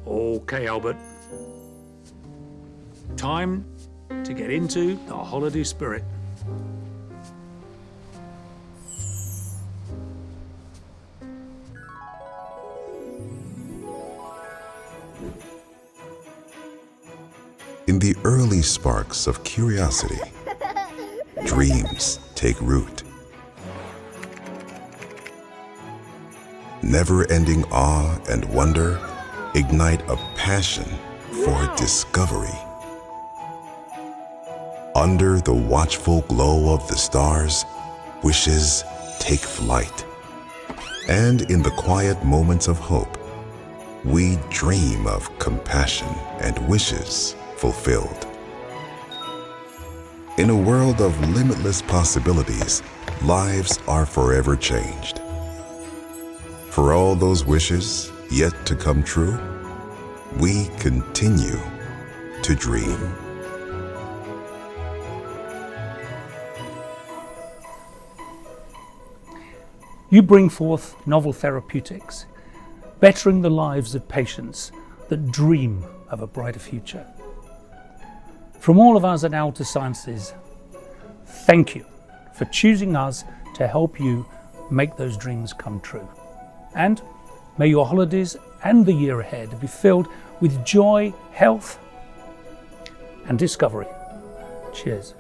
Okay, Albert. Time to get into the holiday spirit. In the early sparks of curiosity, dreams take root. Never-ending awe and wonder ignite a passion for discovery. Under the watchful glow of the stars, wishes take flight. And in the quiet moments of hope, we dream of compassion and wishes fulfilled. In a world of limitless possibilities, lives are forever changed. For all those wishes yet to come true, we continue to dream. You bring forth novel therapeutics, bettering the lives of patients that dream of a brighter future. From all of us at Altasciences, thank you for choosing us to help you make those dreams come true. And may your holidays and the year ahead be filled with joy, health, and discovery. Cheers.